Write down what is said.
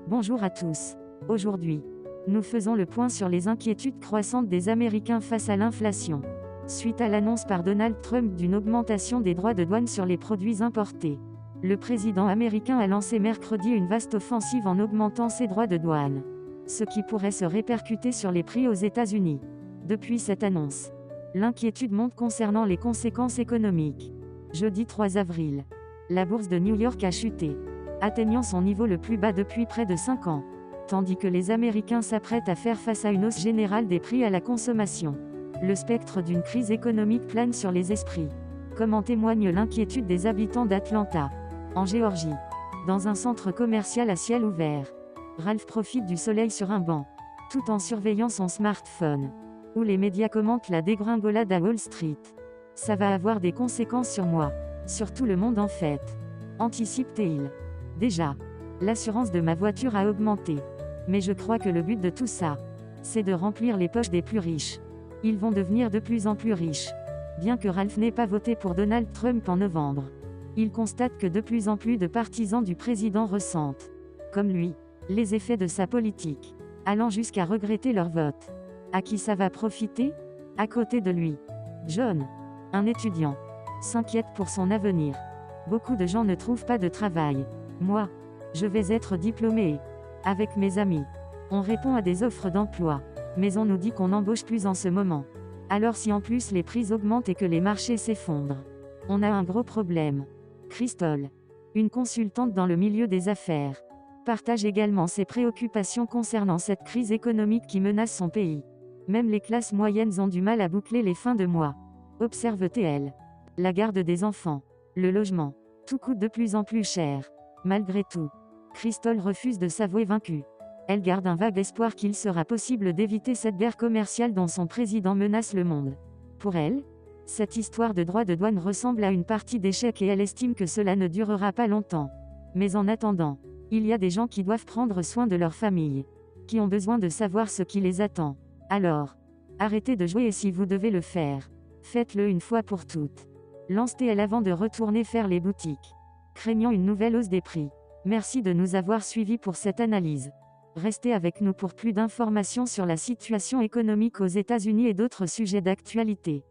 Bonjour à tous. Aujourd'hui, nous faisons le point sur les inquiétudes croissantes des Américains face à l'inflation. Suite à l'annonce par Donald Trump d'une augmentation des droits de douane sur les produits importés, le président américain a lancé mercredi une vaste offensive en augmentant ses droits de douane, ce qui pourrait se répercuter sur les prix aux États-Unis. Depuis cette annonce, l'inquiétude monte concernant les conséquences économiques. Jeudi 3 avril, la bourse de New York a chuté, atteignant son niveau le plus bas depuis près de 5 ans, tandis que les Américains s'apprêtent à faire face à une hausse générale des prix à la consommation. Le spectre d'une crise économique plane sur les esprits, comme en témoigne l'inquiétude des habitants d'Atlanta, en Géorgie. Dans un centre commercial à ciel ouvert, Ralph profite du soleil sur un banc, tout en surveillant son smartphone, où les médias commentent la dégringolade à Wall Street. Ça va avoir des conséquences sur moi, sur tout le monde en fait, anticipe-t-il. Déjà, l'assurance de ma voiture a augmenté. Mais je crois que le but de tout ça, c'est de remplir les poches des plus riches. Ils vont devenir de plus en plus riches. Bien que Ralph n'ait pas voté pour Donald Trump en novembre, il constate que de plus en plus de partisans du président ressentent, comme lui, les effets de sa politique, allant jusqu'à regretter leur vote. À qui ça va profiter? À côté de lui, John, un étudiant, s'inquiète pour son avenir. Beaucoup de gens ne trouvent pas de travail. Moi, je vais être diplômé et, avec mes amis, on répond à des offres d'emploi, mais on nous dit qu'on n'embauche plus en ce moment. Alors si en plus les prix augmentent et que les marchés s'effondrent, on a un gros problème. Crystal, une consultante dans le milieu des affaires, partage également ses préoccupations concernant cette crise économique qui menace son pays. Même les classes moyennes ont du mal à boucler les fins de mois, observe-t-elle. La garde des enfants, le logement, tout coûte de plus en plus cher. Malgré tout, Crystal refuse de s'avouer vaincue. Elle garde un vague espoir qu'il sera possible d'éviter cette guerre commerciale dont son président menace le monde. Pour elle, cette histoire de droits de douane ressemble à une partie d'échecs et elle estime que cela ne durera pas longtemps. Mais en attendant, il y a des gens qui doivent prendre soin de leur famille, qui ont besoin de savoir ce qui les attend. Alors, arrêtez de jouer et si vous devez le faire, faites-le une fois pour toutes. Lance-t-elle avant de retourner faire les boutiques, craignant une nouvelle hausse des prix. Merci de nous avoir suivis pour cette analyse. Restez avec nous pour plus d'informations sur la situation économique aux États-Unis et d'autres sujets d'actualité.